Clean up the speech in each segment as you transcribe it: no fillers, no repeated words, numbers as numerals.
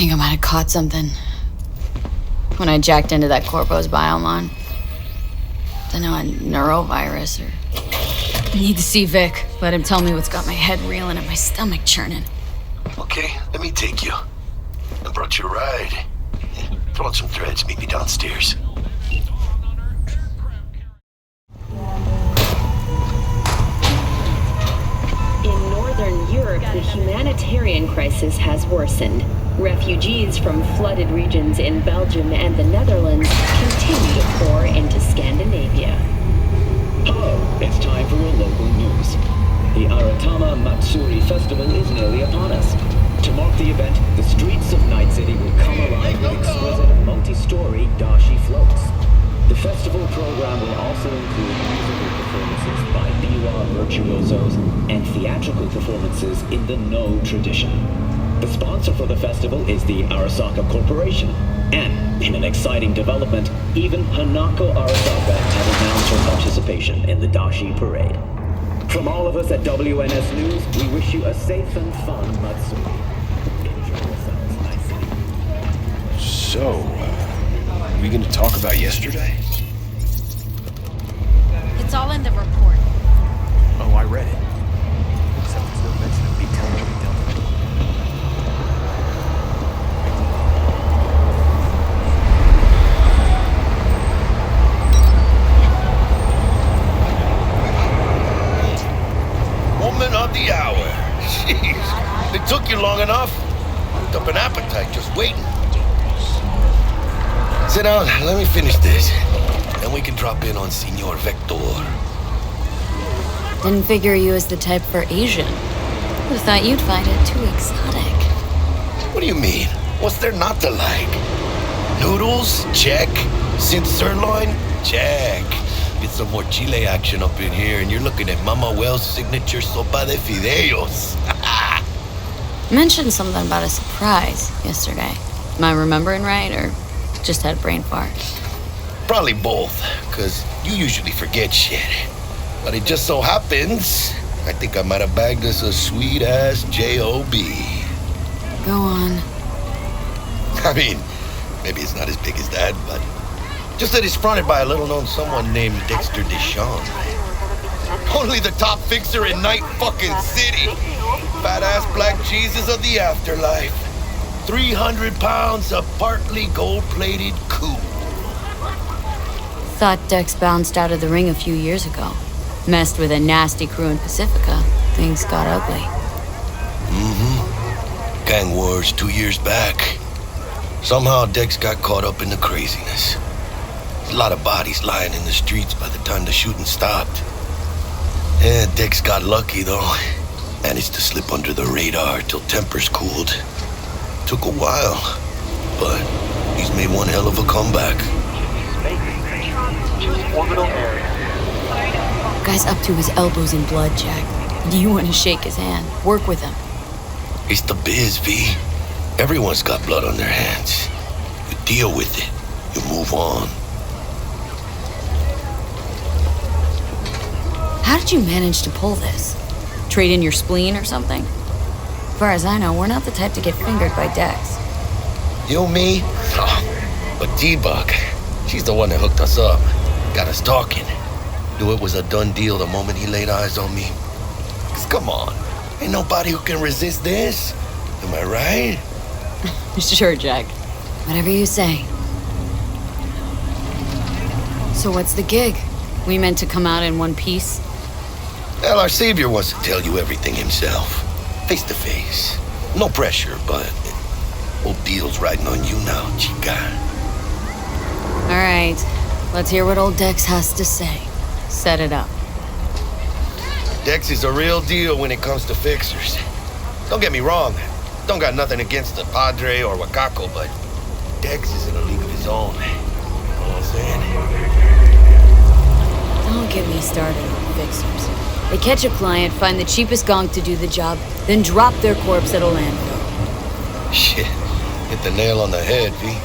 think I might have caught something when I jacked into that Corpo's biomon. Don't know, a neurovirus or... I need to see Vic. Let him tell me what's got my head reeling and my stomach churning. Okay, let me take you. I brought you a ride. Throw on some threads, meet me downstairs. In Northern Europe, the humanitarian crisis has worsened. Refugees from flooded regions in Belgium and the Netherlands continue to pour into Scandinavia. Hello, it's time for your local news. The Aratama Matsuri Festival is nearly upon us. To mark the event, the streets of Night City will come alive with exquisite multi-story dashi floats. The festival program will also include musical performances by biwa virtuosos and theatrical performances in the No tradition. The sponsor for the festival is the Arasaka Corporation. And, in an exciting development, even Hanako Arasaka has announced her participation in the Dashi Parade. From all of us at WNS News, we wish you a safe and fun Matsuri. Enjoy yourselves, Night City. So, are we gonna talk about yesterday? It's all in the report. Oh, I read it. Except there's no mention of me telling you we dealt with it. Woman of the hour. Jeez, it took you long enough. Worked up an appetite just waiting. Sit down, let me finish this. Then we can drop in on Senor Vector. Didn't figure you as the type for Asian. Would've thought you'd find it too exotic. What do you mean? What's there not to like? Noodles? Check. Synth sirloin? Check. Get some more chile action up in here, and you're looking at Mama Wells' signature sopa de fideos. Mentioned something about a surprise yesterday. Am I remembering right, or just had a brain fart? Probably both, because you usually forget shit. But it just so happens, I think I might have bagged us a sweet-ass J.O.B. Go on. I mean, maybe it's not as big as that, but just that it's fronted by a little-known someone named Dexter Deshawn. Only the top fixer in Night fucking City. Fat-ass black Jesus of the afterlife. 300 pounds of partly gold-plated cool. Thought Dex bounced out of the ring a few years ago. Messed with a nasty crew in Pacifica. Things got ugly. Mm-hmm. Gang wars 2 years back. Somehow Dex got caught up in the craziness. A lot of bodies lying in the streets by the time the shooting stopped. Yeah, Dex got lucky though. Managed to slip under the radar till tempers cooled. Took a while, but he's made one hell of a comeback. Guy's up to his elbows in blood, Jack. You want to shake his hand. Work with him. It's the biz, V. Everyone's got blood on their hands. You deal with it. You move on. How did you manage to pull this? Trade in your spleen or something? As far as I know, we're not the type to get fingered by Dex. You, me? Oh, but D-Bug, she's the one that hooked us up. Got us talking. Knew it was a done deal the moment he laid eyes on me. 'Cause come on, ain't nobody who can resist this. Am I right? Sure, Jack. Whatever you say. So what's the gig? We meant to come out in one piece? Well, our savior wants to tell you everything himself. Face to face. No pressure, but whole deal's riding on you now, chica. All right. Let's hear what old Dex has to say. Set it up. Dex is a real deal when it comes to fixers. Don't get me wrong. Don't got nothing against the Padre or Wakako, but Dex is in a league of his own. You know what I'm saying? Don't get me started on fixers. They catch a client, find the cheapest gonk to do the job, then drop their corpse at a landfill. Shit. Hit the nail on the head, V.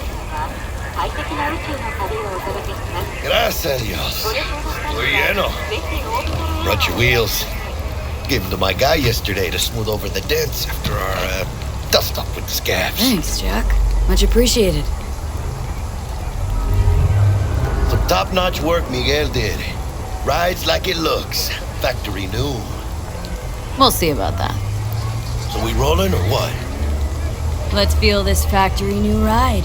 Gracias, Dios. Estoy lleno. Brought your wheels. Gave them to my guy yesterday to smooth over the dents after our Dust up with the scabs. Thanks, Jack. Much appreciated. Some top-notch work Miguel did. Rides like it looks. Factory new. We'll see about that. So we rolling or what? Let's feel this factory new ride.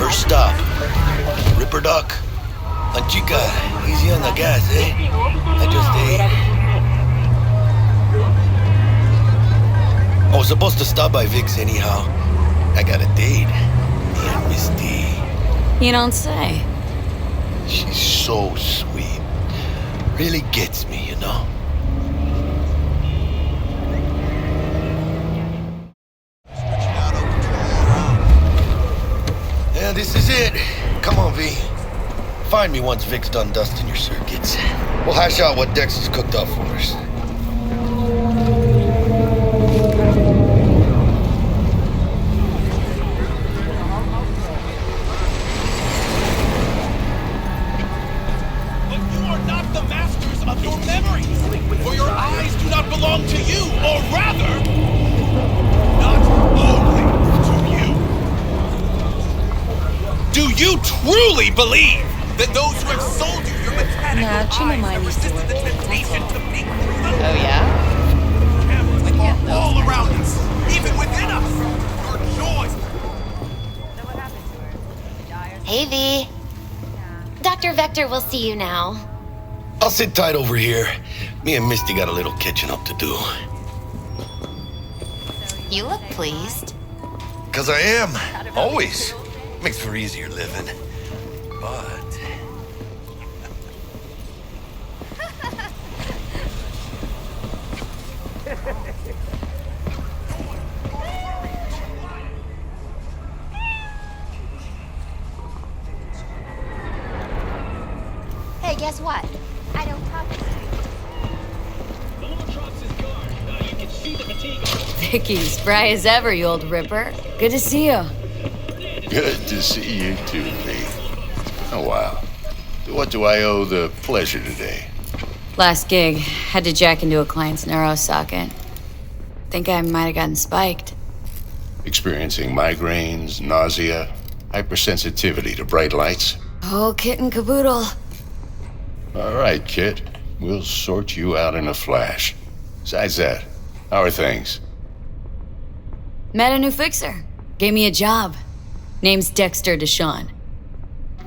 First stop. Ripper Duck. Chica, easy on the gas, eh? I just ate. I was supposed to stop by Vic's anyhow. I got a date. Yeah, Misty. You don't say. She's so sweet. Really gets me, you know? Yeah, this is it. Come on, V. Find me once Vic's done dusting your circuits. We'll hash out what Dex has cooked up for us. But you are not the masters of your memories, for your eyes do not belong to you, or rather, not only to you. Do you truly believe that those who have sold you your mechanical eyes have resisted the temptation to peek through them? Oh, yeah? Cameras are all around us, even within us. Your joys. Hey, V. Dr. Vector will see you now. I'll sit tight over here. Me and Misty got a little catching up to do. You look pleased. 'Cause I am. Always. Makes for easier living. But... Hey, guess what? I don't talk to Vicky, spry as ever, you old ripper. Good to see you. Good to see you too, V. Oh, wow. What do I owe the pleasure today? Last gig, had to jack into a client's neuro socket. Think I might have gotten spiked. Experiencing migraines, nausea, hypersensitivity to bright lights? Oh, kit and caboodle. All right, kid. We'll sort you out in a flash. Besides that, how are things? Met a new fixer. Gave me a job. Name's Dexter Deshawn.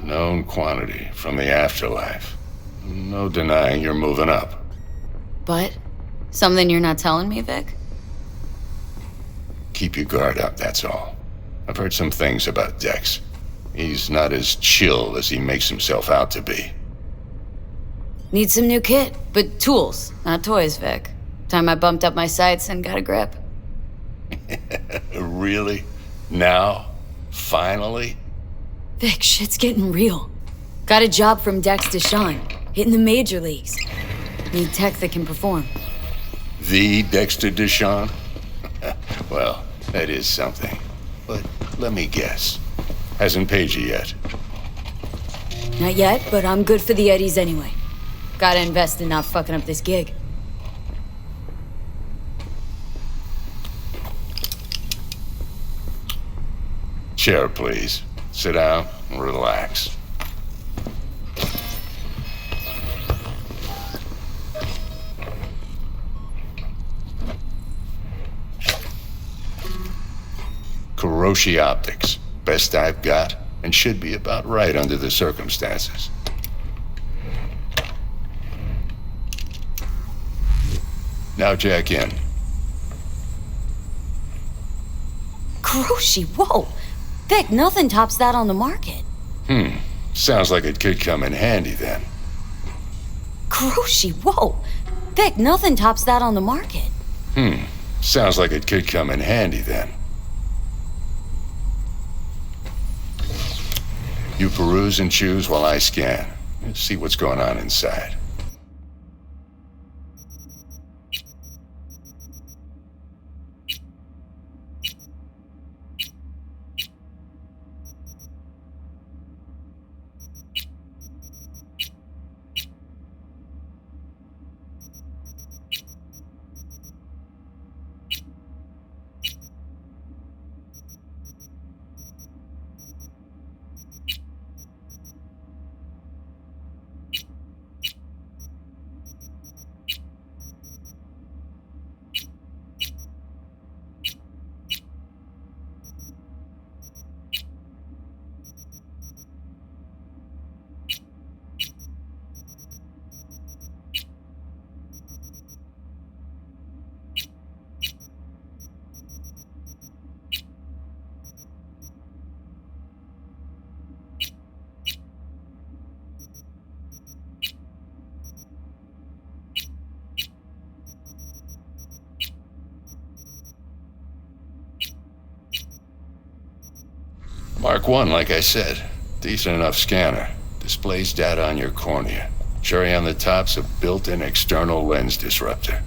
Known quantity from the afterlife. No denying you're moving up. But? Something you're not telling me, Vic? Keep your guard up, that's all. I've heard some things about Dex. He's not as chill as he makes himself out to be. Need some new kit, but tools, not toys, Vic. Time I bumped up my sights and got a grip. Really? Now? Finally? Vic, shit's getting real. Got a job from Dex Deshawn, hitting the major leagues. Need tech that can perform. The Dexter Deshawn? Well, that is something. But let me guess. Hasn't paid you yet. Not yet, but I'm good for the Eddies anyway. Gotta invest in not fucking up this gig. Chair, please. Sit down and relax. Kiroshi Optics. Best I've got, and should be about right under the circumstances. Now jack in. Kiroshi, whoa! Vic, nothing tops that on the market. Sounds like it could come in handy then. Kiroshi, whoa! Vic, nothing tops that on the market. Sounds like it could come in handy then. You peruse and choose while I scan. Let's see what's going on inside. Mark 1, like I said. Decent enough scanner. Displays data on your cornea. Cherry on the top's a built-in external lens disruptor.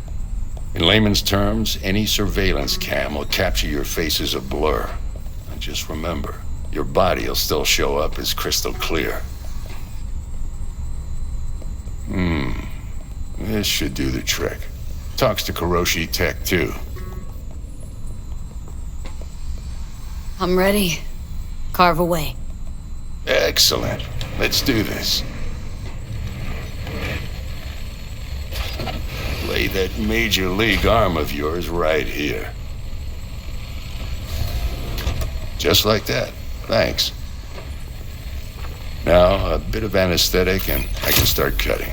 In layman's terms, any surveillance cam will capture your face as a blur. And just remember, your body will still show up as crystal clear. This should do the trick. Talks to Kuroshi Tech, too. I'm ready. Carve away. Excellent. Let's do this. Lay that major league arm of yours right here. Just like that. Thanks. Now, a bit of anesthetic and I can start cutting.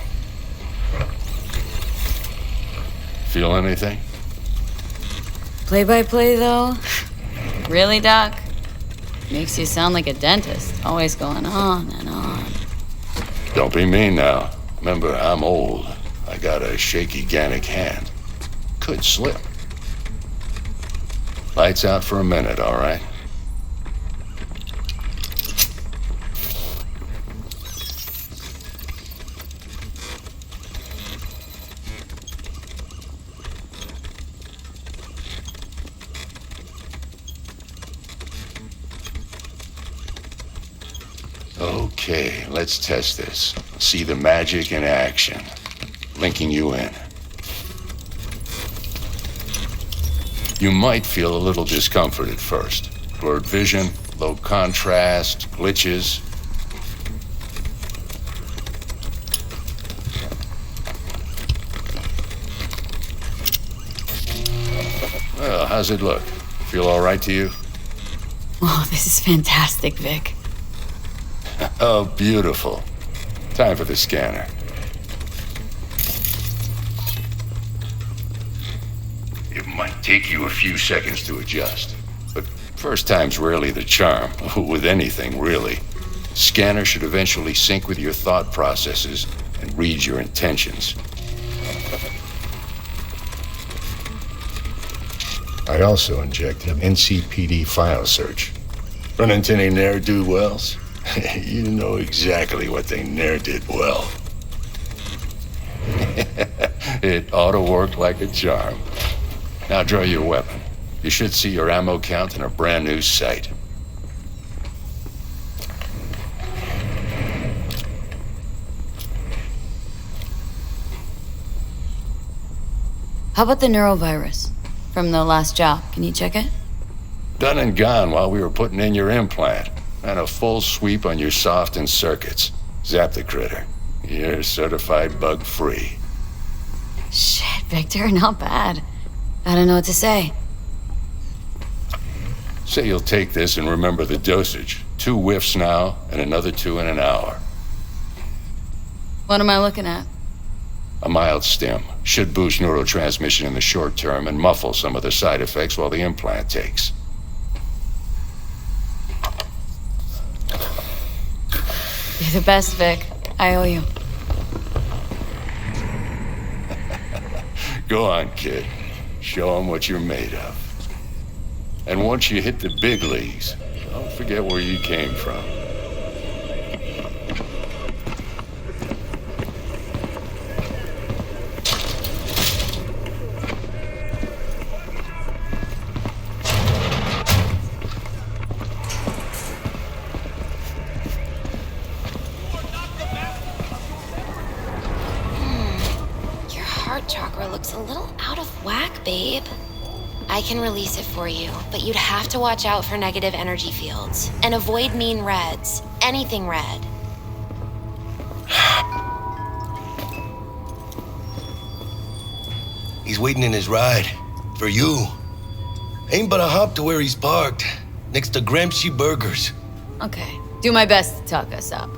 Feel anything? Play-by-play, though? Really, Doc? Makes you sound like a dentist, always going on and on. Don't be mean now. Remember, I'm old. I got a shaky Gannic hand. Could slip. Lights out for a minute, all right? Okay, let's test this. See the magic in action. Linking you in. You might feel a little discomfort at first. Blurred vision, low contrast, glitches. Well, how's it look? Feel all right to you? Oh, this is fantastic, Vic. Oh, beautiful. Time for the scanner. It might take you a few seconds to adjust, but first time's rarely the charm, with anything, really. Scanner should eventually sync with your thought processes and read your intentions. I also injected NCPD file search. Run into any ne'er-do-wells? You know exactly what they ne'er did well. It ought to work like a charm. Now draw your weapon. You should see your ammo count in a brand new sight. How about the neurovirus from the last job? Can you check it? Done and gone while we were putting in your implant. And a full sweep on your soft and circuits. Zap the critter. You're certified bug-free. Shit, Victor, not bad. I don't know what to say. Say you'll take this and remember the dosage. 2 whiffs now, and another 2 in an hour. What am I looking at? A mild stim. Should boost neurotransmission in the short term and muffle some of the side effects while the implant takes. You're the best, Vic. I owe you. Go on, kid. Show them what you're made of. And once you hit the big leagues, don't forget where you came from. Chakra looks a little out of whack, babe. I can release it for you, but you'd have to watch out for negative energy fields and avoid mean reds. Anything red. He's waiting in his ride. For you. Ain't but a hop to where he's parked. Next to Gramsci Burgers. Okay. Do my best to talk us up.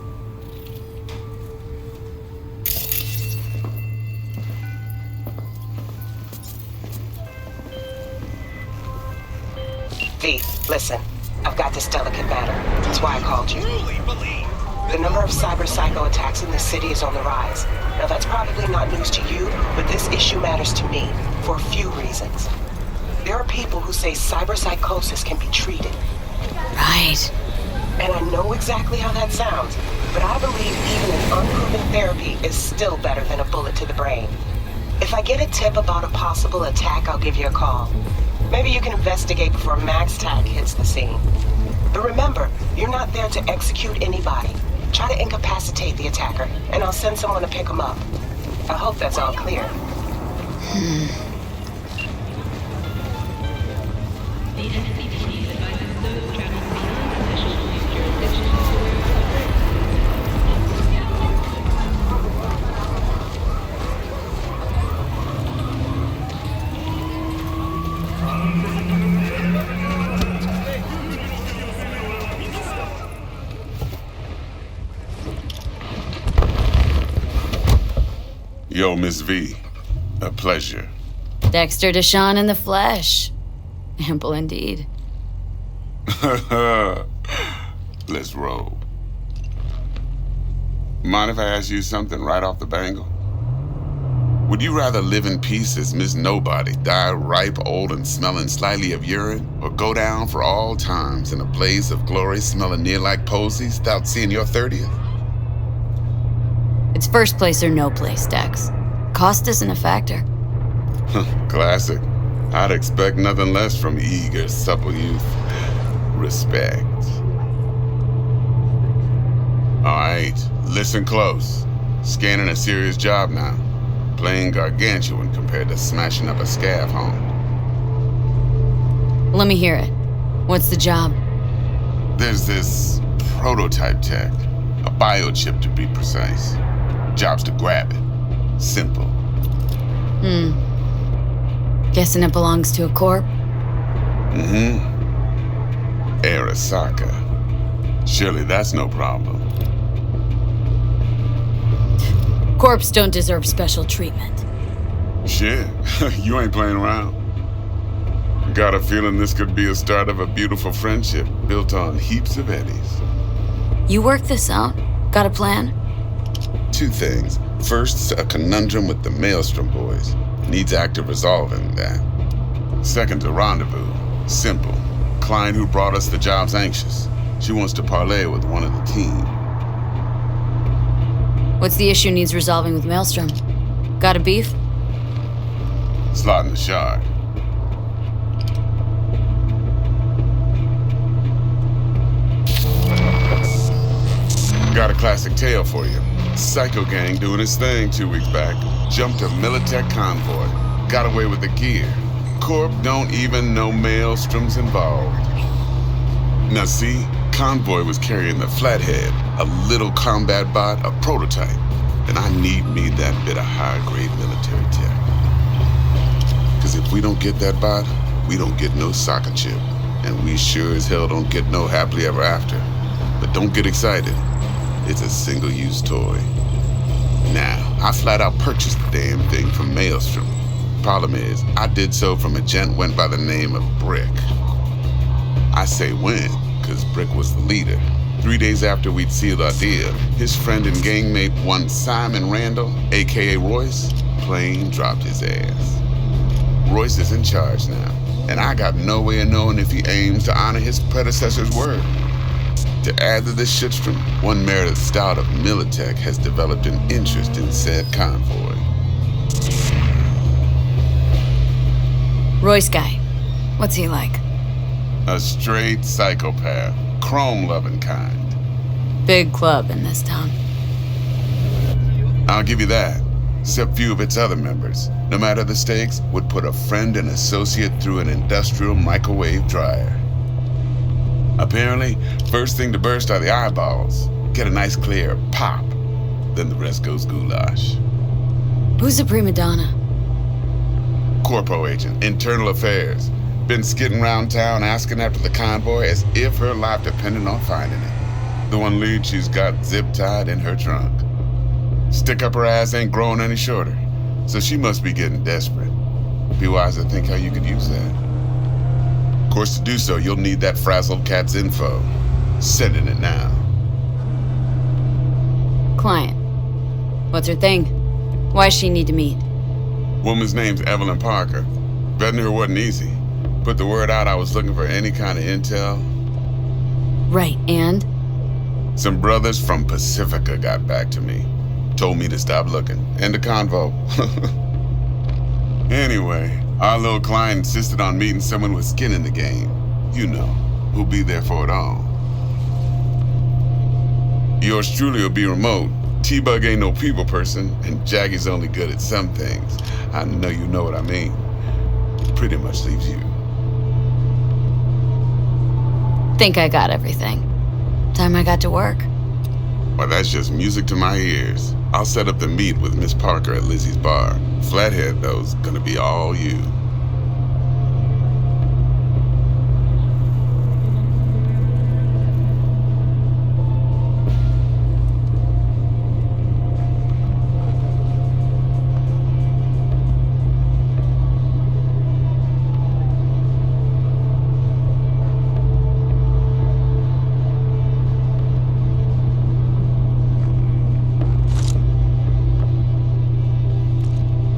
V, listen. I've got this delicate matter. That's why I called you. The number of cyber psycho attacks in this city is on the rise. Now that's probably not news to you, but this issue matters to me for a few reasons. There are people who say cyber psychosis can be treated. Right. And I know exactly how that sounds, but I believe even an unproven therapy is still better than a bullet to the brain. If I get a tip about a possible attack, I'll give you a call. Maybe you can investigate before MaxTac hits the scene. But remember, you're not there to execute anybody. Try to incapacitate the attacker, and I'll send someone to pick him up. I hope that's all clear. Yo, Miss V. A pleasure. Dexter Deshawn in the flesh. Ample indeed. Let's roll. Mind if I ask you something right off the bangle? Would you rather live in peace as Miss Nobody, die ripe, old, and smelling slightly of urine, or go down for all times in a blaze of glory smelling near like posies without seeing your 30th? It's first place or no place, Dex. Cost isn't a factor. Classic. I'd expect nothing less from eager, supple youth. Respect. All right, listen close. Scanning a serious job now. Playing gargantuan compared to smashing up a scav home. Let me hear it. What's the job? There's this prototype tech. A biochip to be precise. Job's to grab it. Simple. Guessing it belongs to a corp? Arasaka. Surely that's no problem. Corps don't deserve special treatment. Shit, you ain't playing around. Got a feeling this could be a start of a beautiful friendship built on heaps of eddies. You work this out? Got a plan? Two things. First, a conundrum with the Maelstrom boys. Needs active resolving that. Second, a rendezvous. Simple. Client who brought us the job's anxious. She wants to parlay with one of the team. What's the issue needs resolving with Maelstrom? Got a beef? Slot in the shard. Got a classic tale for you. Psycho gang doing his thing 2 weeks back. Jumped a Militech convoy. Got away with the gear. Corp don't even know Maelstrom's involved. Now see, convoy was carrying the Flathead, a little combat bot, a prototype. And I need me that bit of high-grade military tech. Cause if we don't get that bot, we don't get no soccer chip. And we sure as hell don't get no happily ever after. But don't get excited. It's a single-use toy. Now, I flat out purchased the damn thing from Maelstrom. Problem is, I did so from a gent went by the name of Brick. I say when, cause Brick was the leader. 3 days after we'd sealed our deal, his friend and gangmate, one Simon Randall, aka Royce, plain dropped his ass. Royce is in charge now, and I got no way of knowing if he aims to honor his predecessor's word. To add to this shitstrom, one Meredith Stout of Militech has developed an interest in said convoy. Royce guy. What's he like? A straight psychopath, chrome-loving kind. Big club in this town. I'll give you that. Except few of its other members, no matter the stakes, would put a friend and associate through an industrial microwave dryer. Apparently, first thing to burst are the eyeballs. Get a nice clear pop. Then the rest goes goulash. Who's the prima donna? Corpo agent, internal affairs. Been skidding around town asking after the convoy as if her life depended on finding it. The one lead she's got zip-tied in her trunk. Stick up her ass ain't growing any shorter, so she must be getting desperate. Be wise to think how you could use that. Of course, to do so, you'll need that frazzled cat's info. Sending it now. Client. What's her thing? Why's she need to meet? Woman's name's Evelyn Parker. Vetting her wasn't easy. Put the word out I was looking for any kind of intel. Right, and? Some brothers from Pacifica got back to me. Told me to stop looking. End the convo. Anyway, our little client insisted on meeting someone with skin in the game. You know, who'll be there for it all. Yours truly will be remote. T-Bug ain't no people person, and Jackie's only good at some things. I know you know what I mean. Pretty much leaves you. Think I got everything. Time I got to work. Well, that's just music to my ears. I'll set up the meet with Miss Parker at Lizzie's bar. Flathead, though's gonna be all you.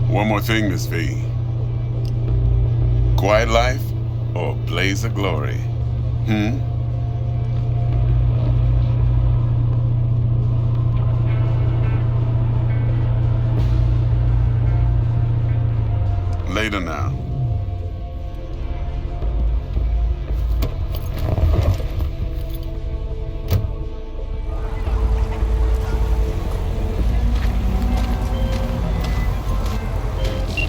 One more thing, Miss V. Quiet life or blaze of glory? Later now.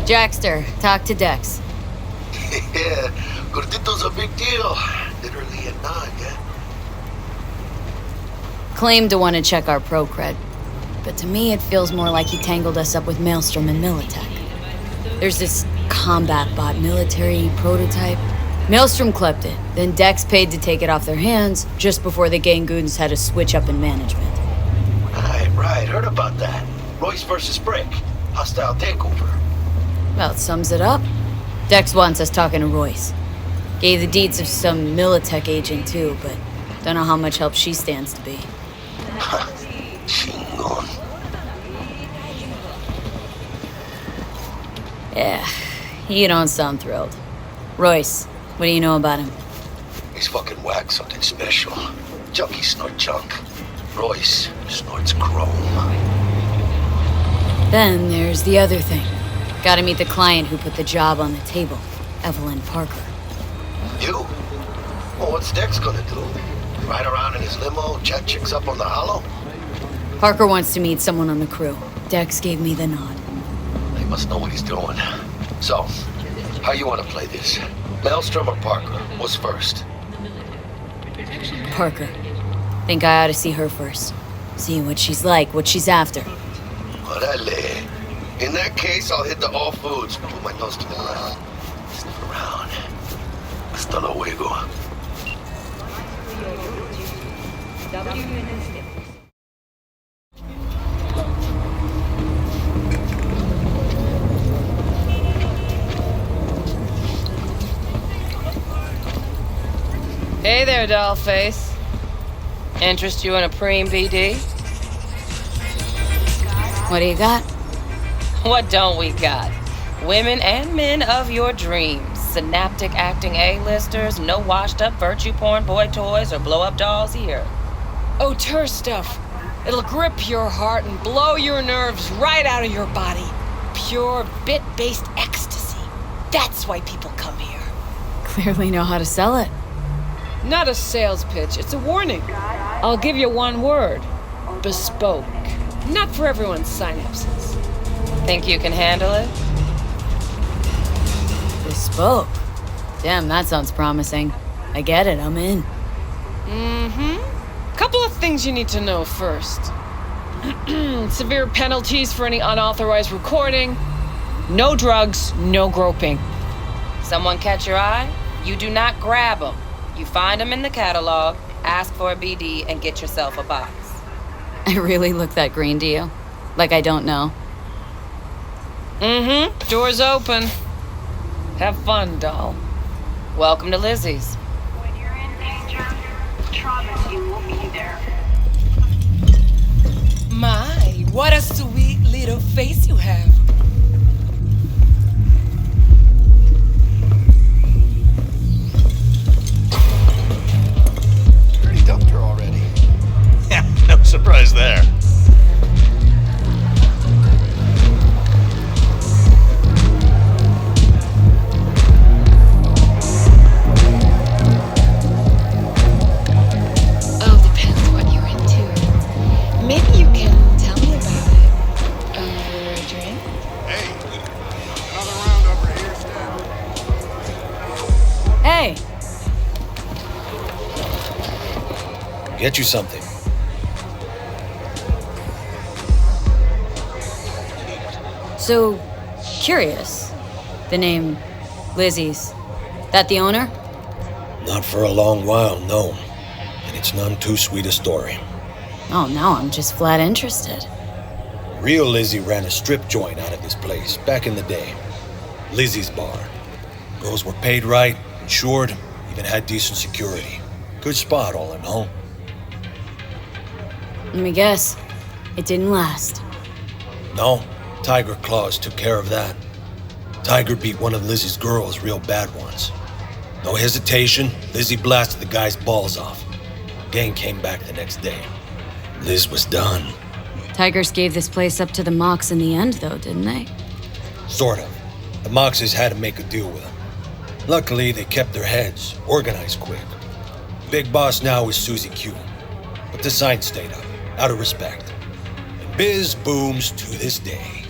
Jackster, talk to Dex. Yeah, Gordito's a big deal. Literally a nod, yeah? Claimed to want to check our pro cred, but to me it feels more like he tangled us up with Maelstrom and Militech. There's this combat bot military prototype. Maelstrom clept it, then Dex paid to take it off their hands just before the Gangoons had a switch up in management. Right, heard about that. Royce versus Brick. Hostile takeover. Well, it sums it up. Dex wants us talking to Royce. Gave the deeds of some Militech agent too, but don't know how much help she stands to be. Chingon. Yeah, you don't sound thrilled. Royce, what do you know about him? He's fucking whack, something special. Junkie snort junk. Royce snorts chrome. Then there's the other thing. Gotta meet the client who put the job on the table, Evelyn Parker. You? Well, what's Dex gonna do? Ride around in his limo, chat chicks up on the hollow? Parker wants to meet someone on the crew. Dex gave me the nod. He must know what he's doing. So, how you want to play this? Maelstrom or Parker? What's first? Parker. Think I ought to see her first. See what she's like, what she's after. Orale. In that case, I'll hit the all foods. Put my nose to the ground. Sniff around. Hasta luego. Hey there, dollface. Interest you in a preem BD? What do you got? What don't we got? Women and men of your dreams. Synaptic acting A-listers, no washed-up virtue porn boy toys or blow-up dolls here. Auteur stuff. It'll grip your heart and blow your nerves right out of your body. Pure bit-based ecstasy. That's why people come here. Clearly know how to sell it. Not a sales pitch, it's a warning. I'll give you one word. Bespoke. Not for everyone's synapses. Think you can handle it? Bespoke. Damn, that sounds promising. I get it, I'm in. Couple of things you need to know first. Severe penalties for any unauthorized recording. No drugs, no groping. Someone catch your eye? You do not grab them. You find them in the catalog, ask for a BD, and get yourself a box. I really look that green to you? Like I don't know? Door's open. Have fun, doll. Welcome to Lizzie's. When you're in danger, Travis, you will be there. My, what a sweet little face you have. Pretty dumb. Get you something. So, curious. The name Lizzie's. That the owner? Not for a long while, no. And it's none too sweet a story. Oh, now I'm just flat interested. Real Lizzie ran a strip joint out of this place back in the day. Lizzie's Bar. Girls were paid right, insured, even had decent security. Good spot, all in all. Let me guess. It didn't last. No, Tiger Claws took care of that. Tiger beat one of Lizzie's girls real bad once. No hesitation, Lizzie blasted the guy's balls off. Gang came back the next day. Liz was done. Tigers gave this place up to the Mox in the end, though, didn't they? Sort of. The Moxes had to make a deal with them. Luckily, they kept their heads, organized quick. Big boss now is Susie Q. But the sign stayed up, out of respect. And biz booms to this day.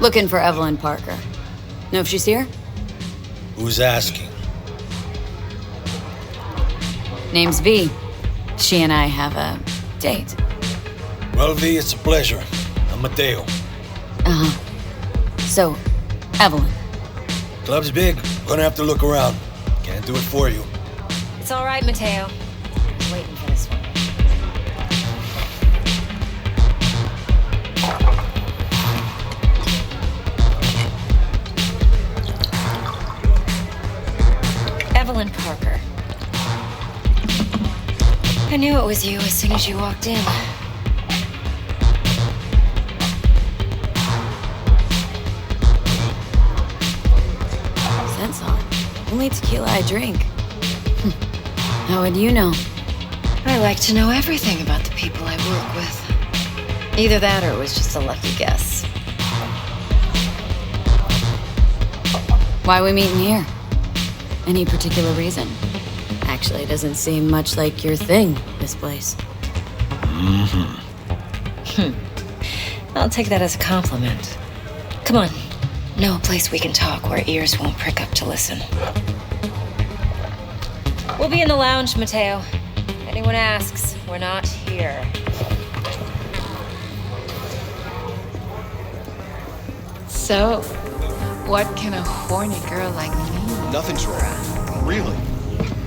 Looking for Evelyn Parker. Know if she's here? Who's asking? Name's V. She and I have a date. Well, V, it's a pleasure. I'm Mateo. Uh-huh. So, Evelyn. Club's big. Gonna have to look around. Can't do it for you. It's all right, Mateo. I'm waiting for this one. Evelyn Parker. I knew it was you as soon as you walked in. Sense on. Only tequila I drink. How would you know? I like to know everything about the people I work with. Either that or it was just a lucky guess. Why are we meeting here? Any particular reason? Actually, it doesn't seem much like your thing, this place. I'll take that as a compliment. Come on. Know a place we can talk where ears won't prick up to listen. We'll be in the lounge, Mateo. If anyone asks, we're not here. So, what can a horny girl like me? Nothing's wrong. Really.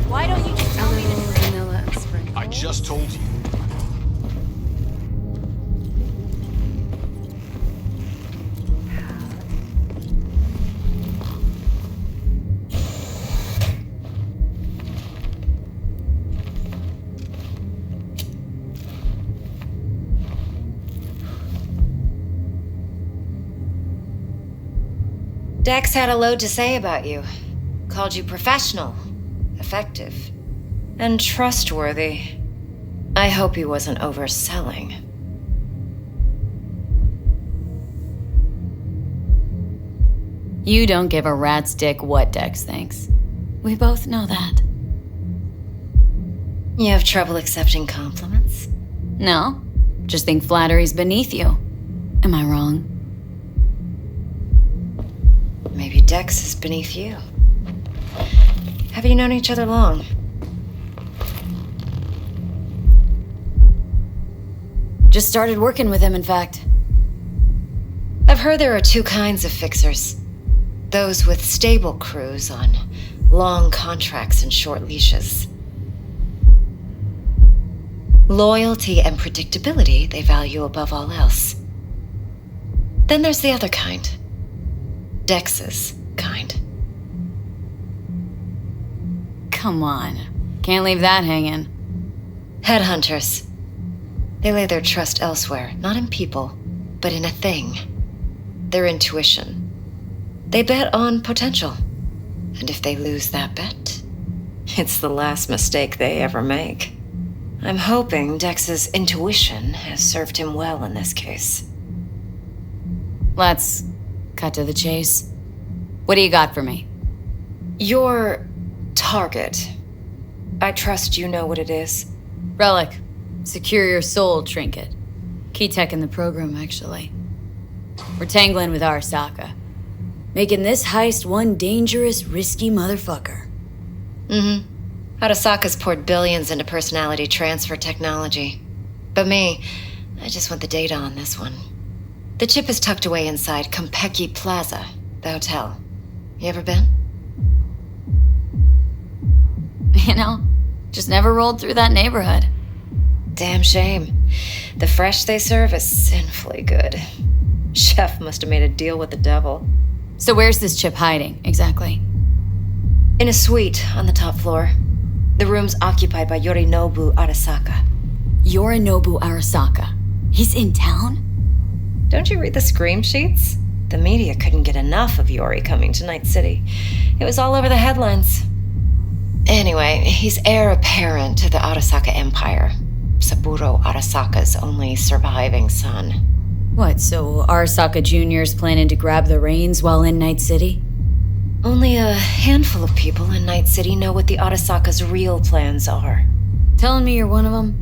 Why don't you just tell me the vanilla sprinkle? I just told you. Dex had a load to say about you. Called you professional, effective, and trustworthy. I hope he wasn't overselling. You don't give a rat's dick what Dex thinks. We both know that. You have trouble accepting compliments? No, just think flattery's beneath you. Am I wrong? Maybe Dex is beneath you. Have you known each other long? Just started working with him, in fact. I've heard there are two kinds of fixers. Those with stable crews on long contracts and short leashes. Loyalty and predictability they value above all else. Then there's the other kind. Dex's kind. Come on. Can't leave that hanging. Headhunters. They lay their trust elsewhere, not in people, but in a thing. Their intuition. They bet on potential. And if they lose that bet, it's the last mistake they ever make. I'm hoping Dex's intuition has served him well in this case. Let's cut to the chase. What do you got for me? Your target. I trust you know what it is. Relic. Secure your soul trinket. Key tech in the program, actually. We're tangling with Arasaka. Making this heist one dangerous, risky motherfucker. Arasaka's poured billions into personality transfer technology. But me, I just want the data on this one. The chip is tucked away inside Kompeki Plaza, the hotel. You ever been? You know, just never rolled through that neighborhood. Damn shame. The fresh they serve is sinfully good. Chef must have made a deal with the devil. So where's this chip hiding, exactly? In a suite on the top floor. The room's occupied by Yorinobu Arasaka. Yorinobu Arasaka? He's in town? Don't you read the scream sheets? The media couldn't get enough of Yori coming to Night City. It was all over the headlines. Anyway, he's heir apparent to the Arasaka Empire. Saburo Arasaka's only surviving son. What, so Arasaka Jr.'s planning to grab the reins while in Night City? Only a handful of people in Night City know what the Arasaka's real plans are. Telling me you're one of them?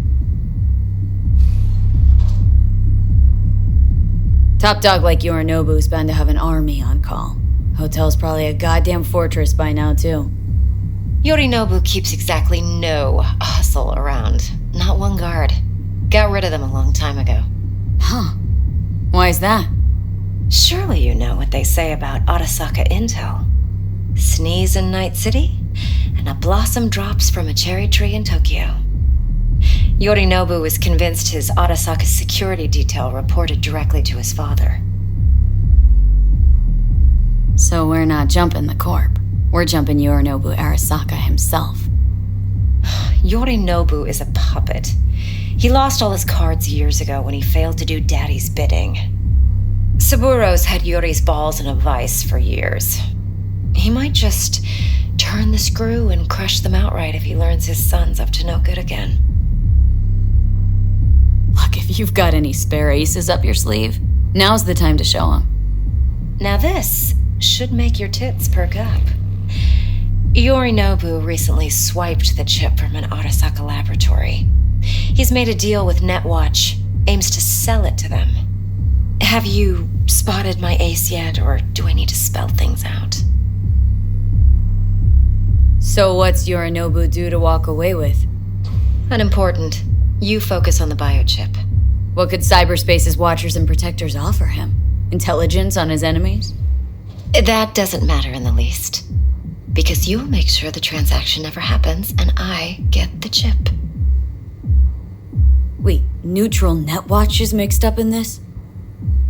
Top dog like Yorinobu's bound to have an army on call. Hotel's probably a goddamn fortress by now, too. Yorinobu keeps exactly no hustle around. Not one guard. Got rid of them a long time ago. Huh. Why is that? Surely you know what they say about Arasaka intel. Sneeze in Night City, and a blossom drops from a cherry tree in Tokyo. Yorinobu was convinced his Arasaka security detail reported directly to his father. So we're not jumping the corp. We're jumping Yorinobu Arasaka himself. Yorinobu is a puppet. He lost all his cards years ago when he failed to do Daddy's bidding. Saburo's had Yori's balls in a vice for years. He might just turn the screw and crush them outright if he learns his son's up to no good again. Look, if you've got any spare aces up your sleeve, now's the time to show them. Now this should make your tits perk up. Yorinobu recently swiped the chip from an Arasaka laboratory. He's made a deal with Netwatch, aims to sell it to them. Have you spotted my ace yet, or do I need to spell things out? So what's Yorinobu due to walk away with? Unimportant. You focus on the biochip. What could cyberspace's watchers and protectors offer him? Intelligence on his enemies? That doesn't matter in the least. Because you'll make sure the transaction never happens, and I get the chip. Wait, neutral Netwatch is mixed up in this?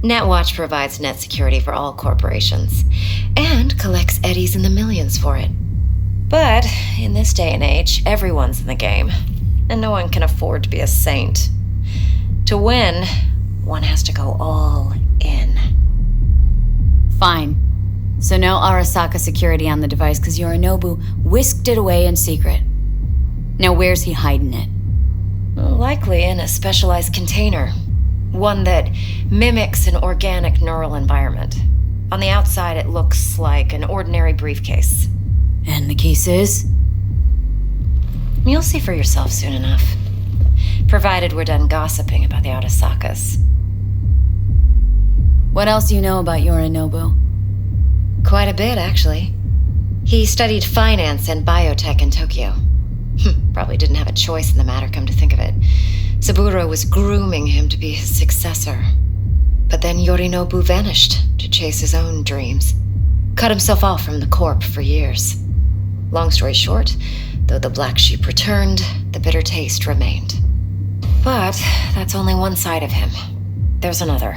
Netwatch provides net security for all corporations, and collects eddies in the millions for it. But in this day and age, everyone's in the game, and no one can afford to be a saint. To win, one has to go all in. Fine. So no Arasaka security on the device because Yorinobu whisked it away in secret. Now where's he hiding it? Likely in a specialized container. One that mimics an organic neural environment. On the outside, it looks like an ordinary briefcase. And the case is? You'll see for yourself soon enough. Provided we're done gossiping about the Arasakas. What else do you know about Yorinobu? Quite a bit, actually. He studied finance and biotech in Tokyo. Probably didn't have a choice in the matter, come to think of it. Saburo was grooming him to be his successor. But then Yorinobu vanished to chase his own dreams. Cut himself off from the corp for years. Long story short, though the black sheep returned, the bitter taste remained. But that's only one side of him. There's another.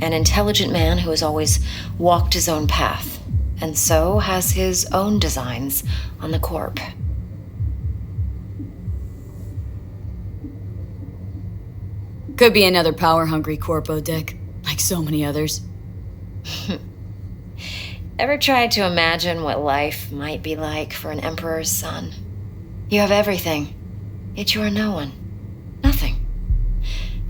An intelligent man who has always walked his own path, and so has his own designs on the corp. Could be another power-hungry corpo dick, like so many others. Ever tried to imagine what life might be like for an emperor's son? You have everything, yet you are no one. Nothing.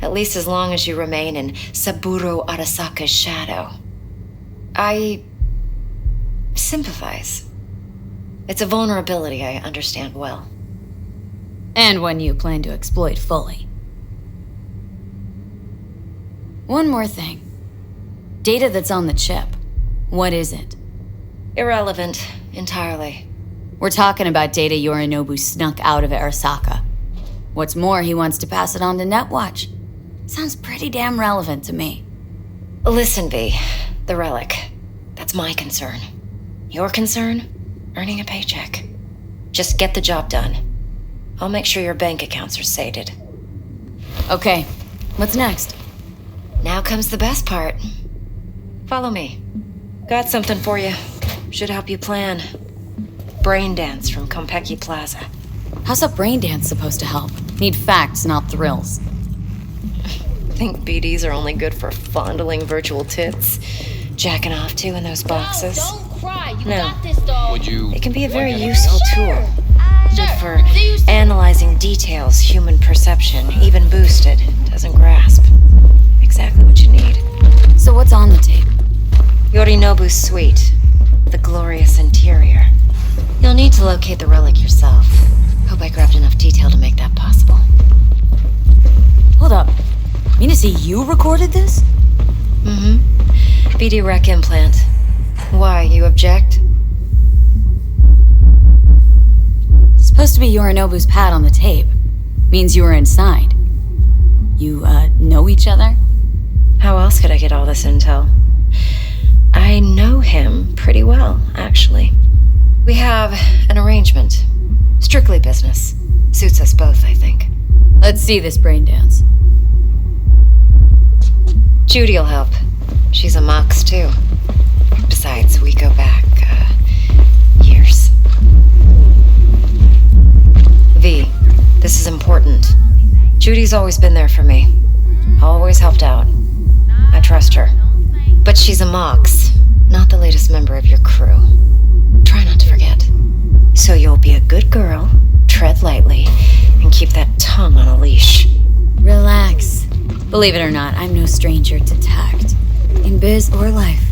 At least as long as you remain in Saburo Arasaka's shadow. I sympathize. It's a vulnerability I understand well. And one you plan to exploit fully. One more thing. Data that's on the chip. What is it? Irrelevant, entirely. We're talking about data Yorinobu snuck out of Arasaka. What's more, he wants to pass it on to Netwatch. Sounds pretty damn relevant to me. Listen, V. The relic. That's my concern. Your concern? Earning a paycheck. Just get the job done. I'll make sure your bank accounts are sated. Okay, what's next? Now comes the best part. Follow me. Got something for you. Should help you plan. Brain dance from Konpeki Plaza. How's a brain dance supposed to help? Need facts, not thrills. Think BDs are only good for fondling virtual tits? Jacking off to in those boxes? Don't cry. You No. got this, dog. Would you... It can be a very useful tool. Good for analyzing details human perception, even boosted, doesn't grasp. Exactly what you need. So what's on the tape? Yorinobu's suite. The glorious interior. You'll need to locate the relic yourself. Hope I grabbed enough detail to make that possible. Hold up. Mean to say you recorded this? Mm-hmm. BD rec implant. Why, you object? Supposed to be Yorinobu's pad on the tape. Means you were inside. You, know each other? How else could I get all this intel? I know him pretty well, actually. We have an arrangement. Strictly business. Suits us both, I think. Let's see this brain dance. Judy'll help. She's a Mox, too. Besides, we go back, years. V, this is important. Judy's always been there for me. Always helped out. I trust her. But she's a Mox, not the latest member of your crew. Try not to forget. So you'll be a good girl, tread lightly, and keep that tongue on a leash. Relax. Believe it or not, I'm no stranger to tact. In biz or life.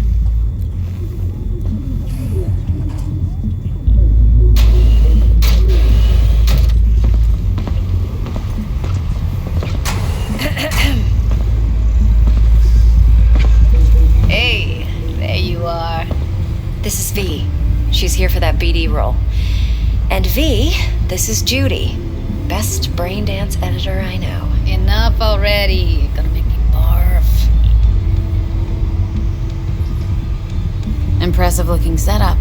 Hey, there you are. This is V. She's here for that BD role. And V, this is Judy. Best brain dance editor I know. Enough already. You're gonna make me barf. Impressive looking setup.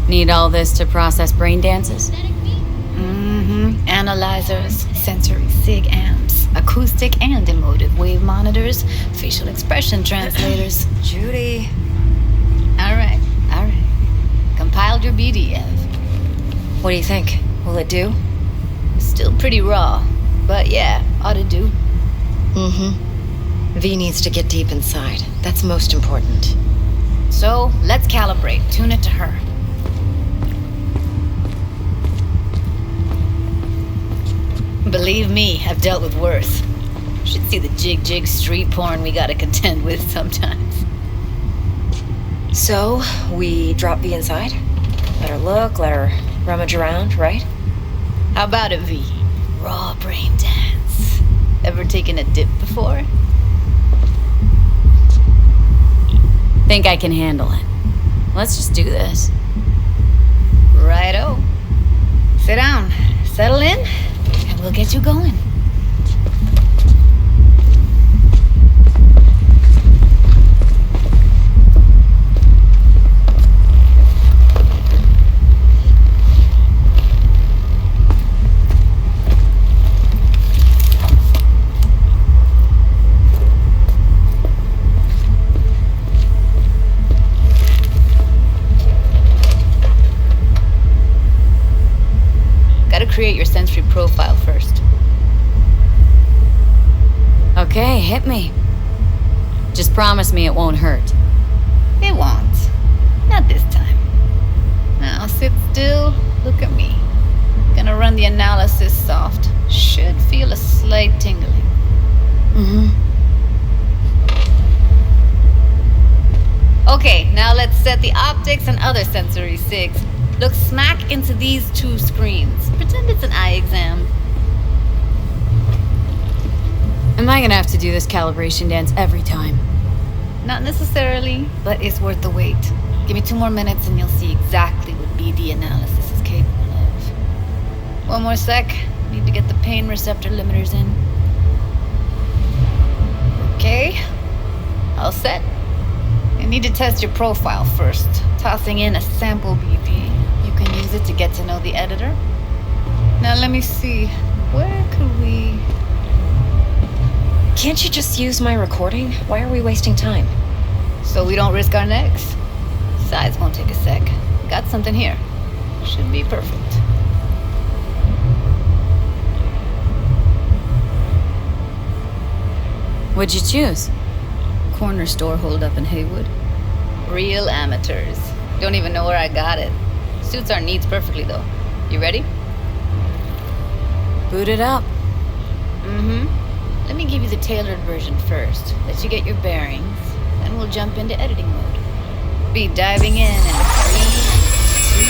Need all this to process brain dances? Mm-hmm. Analyzers, sensory sig amps, acoustic and emotive wave monitors, facial expression translators. Judy. All right. Compiled your BDF. What do you think? Will it do? Still pretty raw, but yeah, ought to do. Mm-hmm. V needs to get deep inside. That's most important. So, let's calibrate. Tune it to her. Believe me, I've dealt with worse. Should see the jig street porn we gotta contend with sometimes. So, we drop V inside? Let her look, let her rummage around, right? How about it, V? Raw brain dance. Ever taken a dip before? Think I can handle it. Let's just do this. Righto. Sit down, settle in, and we'll get you going. Create your sensory profile first. Okay, hit me. Just promise me it won't hurt. It won't. Not this time. Now sit still, look at me. Gonna run the analysis soft. Should feel a slight tingling. Mm-hmm. Okay, now let's set the optics and other sensory sigs. Look smack into these two screens. Pretend it's an eye exam. Am I gonna have to do this calibration dance every time? Not necessarily, but it's worth the wait. Give me 2 more minutes and you'll see exactly what BD analysis is capable One more sec. Need to get the pain receptor limiters in. Okay. All set. I need to test your profile first. Tossing in a sample BD. You can use it to get to know the editor. Now let me see. Where could we... Can't you just use my recording? Why are we wasting time? So we don't risk our necks. Size won't take a sec. Got something here. Should be perfect. What'd you choose? Corner store holdup in Haywood. Real amateurs. Don't even know where I got it. Suits our needs perfectly though. You ready? Boot it up. Let me give you the tailored version first. Let you get your bearings. Then we'll jump into editing mode. Be diving in 3,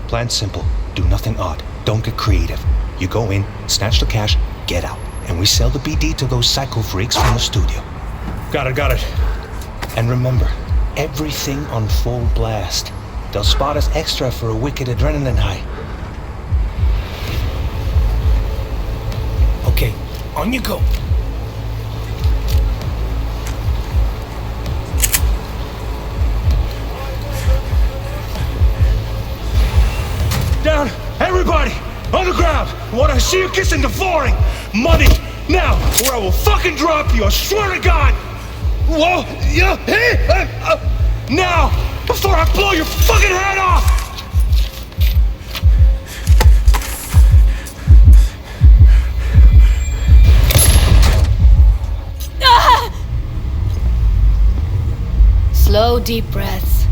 2... Plan simple. Do nothing odd. Don't get creative. You go in, snatch the cash, get out. And we sell the BD to those psycho freaks from the studio. Got it. And remember, everything on full blast. They'll spot us extra for a wicked adrenaline high. Okay, on you go. Down! Everybody! On the ground! I want to see you kissing the flooring! Money! Now! Or I will fucking drop you! I swear to God! Whoa! Yeah! Hey! Now! Before I blow your fucking head off! Slow, deep breaths.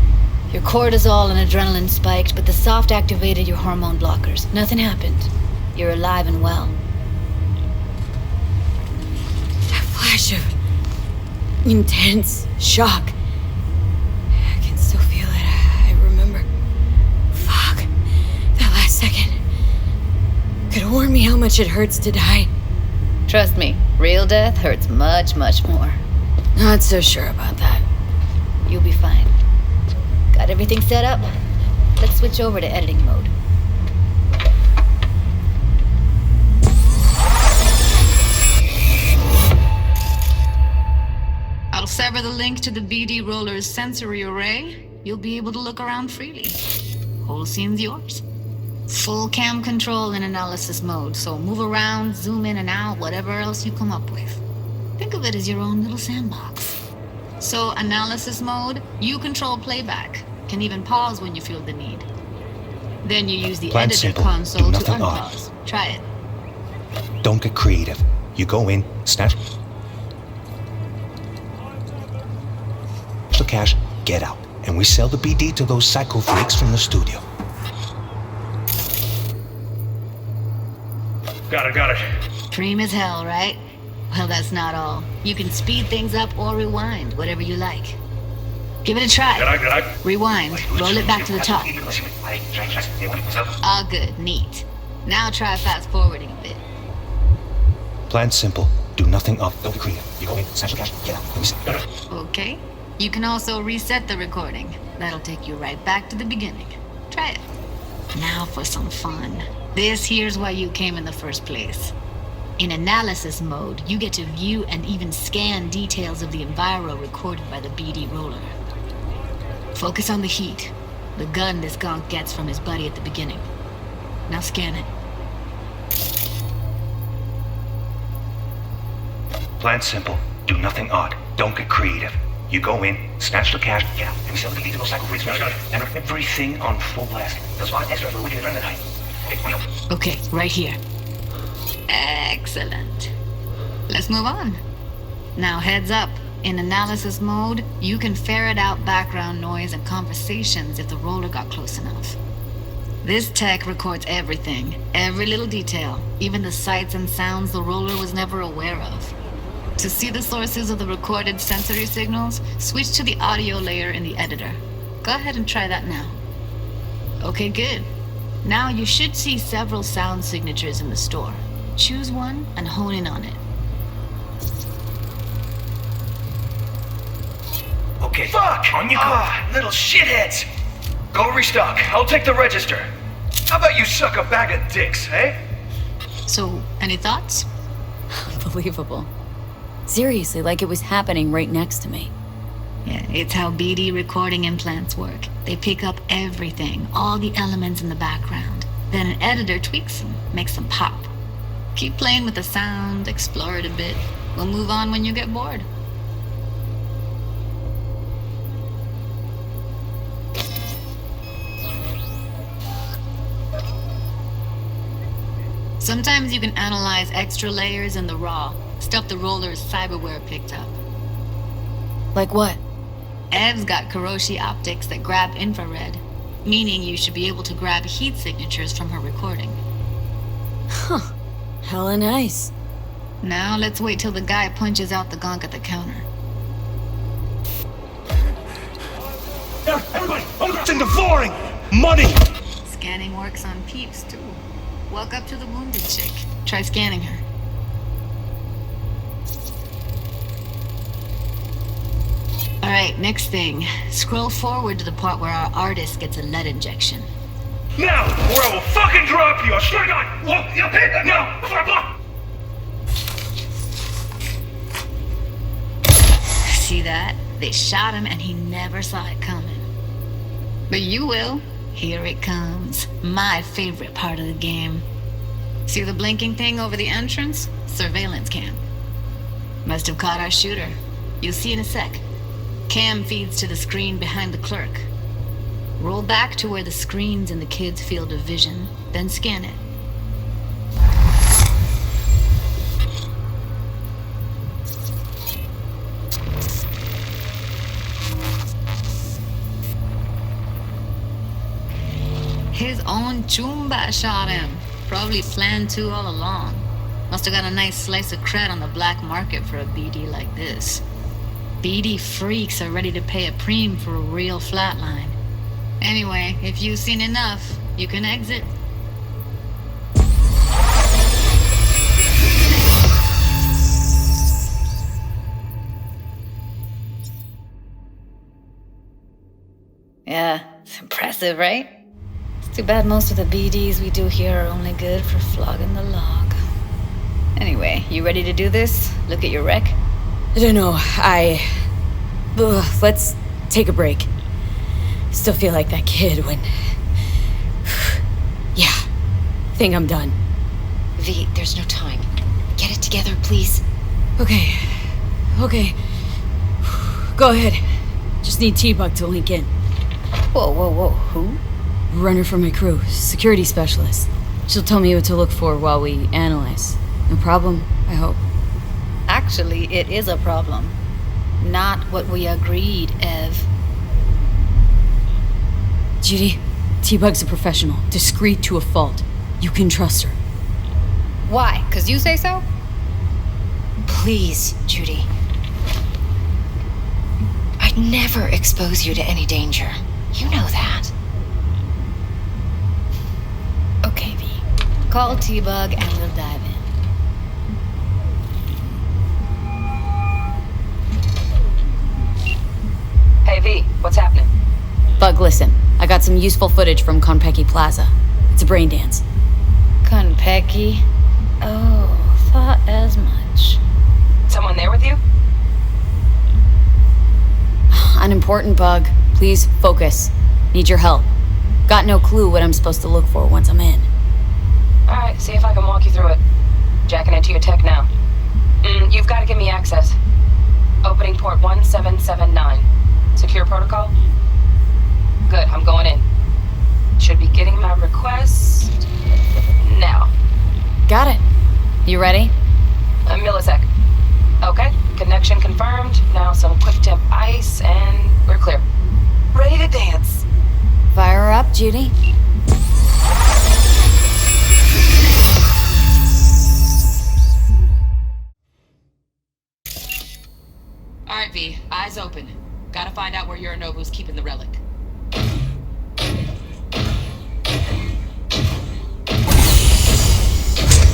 Your cortisol and adrenaline spiked, but the soft activated your hormone blockers. Nothing happened. You're alive and well. That flash of intense shock. I can still feel it. I remember. Fuck. That last second. Could warn me how much it hurts to die. Trust me, real death hurts much, much more. Not so sure about that. You'll be fine. Got everything set up? Let's switch over to editing mode. I'll sever the link to the BD roller's sensory array. You'll be able to look around freely. Whole scene's yours. Full cam control in analysis mode, so move around, zoom in and out, whatever else you come up with. Think of it as your own little sandbox. So, analysis mode, you control playback. Can even pause when you feel the need. Then you use the Plan editor simple. console Do to nothing unpause. Try it. Don't get creative. You go in, snatch the cash, get out. And we sell the BD to those psycho freaks from the studio. Got it. Dream as hell, right? Well, that's not all. You can speed things up or rewind, whatever you like. Give it a try. Rewind. Roll it back to the top. All good. Neat. Now try fast forwarding a bit. Plan simple. Do nothing off. Don't be creative. You go in, snatch the cash, get out. Let me see. Okay. You can also reset the recording. That'll take you right back to the beginning. Try it. Now for some fun. This here's why you came in the first place. In analysis mode, you get to view and even scan details of the enviro recorded by the BD roller. Focus on the heat, the gun this gonk gets from his buddy at the beginning. Now scan it. Plan simple. Do nothing odd. Don't get creative. You go in, snatch the cash, get out. And we sell the BD to those psycho freaks from the studio. And everything on full blast. They'll spot extra for a wicked adrenaline high. Okay, right here. Excellent. Let's move on. Now heads up. In analysis mode, you can ferret out background noise and conversations if the roller got close enough. This tech records everything, every little detail, even the sights and sounds the roller was never aware of. To see the sources of the recorded sensory signals, switch to the audio layer in the editor. Go ahead and try that now. Okay, good. Now you should see several sound signatures in the store. Choose one and hone in on it. Okay. Fuck! On you go. Little shitheads. Go restock. I'll take the register. How about you suck a bag of dicks, eh? So, any thoughts? Unbelievable. Seriously, like it was happening right next to me. Yeah, it's how BD recording implants work. They pick up everything, all the elements in the background. Then an editor tweaks them, makes them pop. Keep playing with the sound, explore it a bit. We'll move on when you get bored. Sometimes you can analyze extra layers in the raw, stuff the roller's cyberware picked up. Like what? Ev's got Kiroshi optics that grab infrared, meaning you should be able to grab heat signatures from her recording. Huh. Hella nice. Now let's wait till the guy punches out the gonk at the counter. Everybody, what's in the flooring? Money! Scanning works on peeps, too. Walk up to the wounded chick. Try scanning her. Alright, next thing. Scroll forward to the part where our artist gets a lead injection. Now, or I will fucking drop you! I swear to God! Whoa, you hit that now! Before I block! See that? They shot him and he never saw it coming. But you will. Here it comes. My favorite part of the game. See the blinking thing over the entrance? Surveillance cam. Must have caught our shooter. You'll see in a sec. Cam feeds to the screen behind the clerk. Roll back to where the screen's in the kid's field of vision, then scan it. His own Chumba shot him. Probably planned to all along. Must have got a nice slice of cred on the black market for a BD like this. BD freaks are ready to pay a preem for a real flatline. Anyway, if you've seen enough, you can exit. Yeah, it's impressive, right? It's too bad most of the BDs we do here are only good for flogging the log. Anyway, you ready to do this? Look at your wreck? I don't know, let's take a break. Still feel like that kid when... Yeah, think I'm done. V, there's no time. Get it together, please. Okay. Go ahead. Just need T-Bug to link in. Whoa, who? Runner for my crew, security specialist. She'll tell me what to look for while we analyze. No problem, I hope. Actually, it is a problem. Not what we agreed, Ev. Judy, T-Bug's a professional, discreet to a fault. You can trust her. Why? 'Cause you say so? Please, Judy. I'd never expose you to any danger. You know that. Okay, V. Call T-Bug and we'll dive in. Hey, V, what's happening? Bug, listen. I got some useful footage from Konpeki Plaza. It's a brain dance. Konpeki? Oh, thought as much. Someone there with you? Unimportant, Bug. Please, focus. Need your help. Got no clue what I'm supposed to look for once I'm in. Alright, see if I can walk you through it. Jacking into your tech now. You've got to give me access. Opening port 1779. Secure protocol? Good, I'm going in. Should be getting my request now. Got it. You ready? A millisec. Okay, connection confirmed. Now some quick temp ice and we're clear. Ready to dance. Fire her up, Judy. Alright, V, eyes open. Gotta find out where Yorinobu's keeping the relic.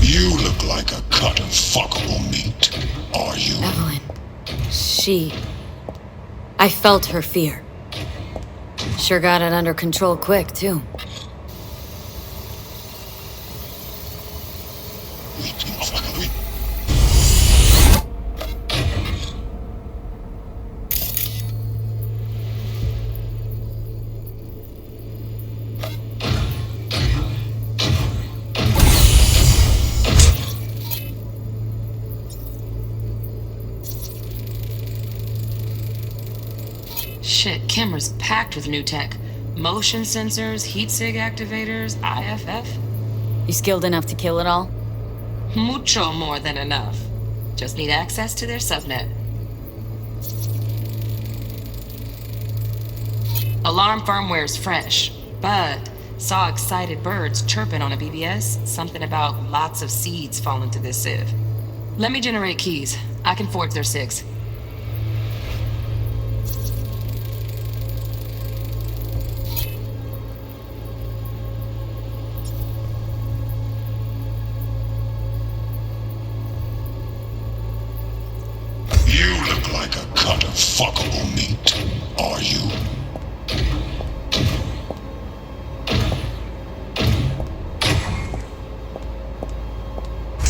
You look like a cut of fuckable meat, are you? Evelyn. She... I felt her fear. Sure got it under control quick, too. Shit, camera's packed with new tech. Motion sensors, heat sig activators, IFF. You skilled enough to kill it all? Mucho more than enough. Just need access to their subnet. Alarm firmware's fresh, but saw excited birds chirping on a BBS. Something about lots of seeds falling to this sieve. Let me generate keys. I can forge their SIGs. You look like a cut of fuckable meat, are you?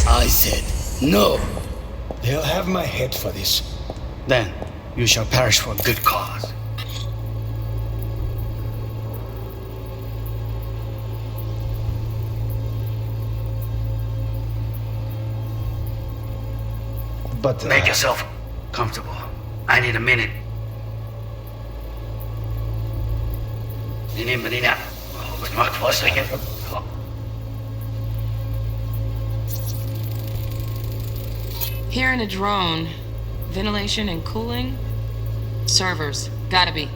I said, no. They'll have my head for this. Then, you shall perish for a good cause. But make yourself comfortable. I need a minute. Hearing a drone. Ventilation and cooling? Servers. Gotta be.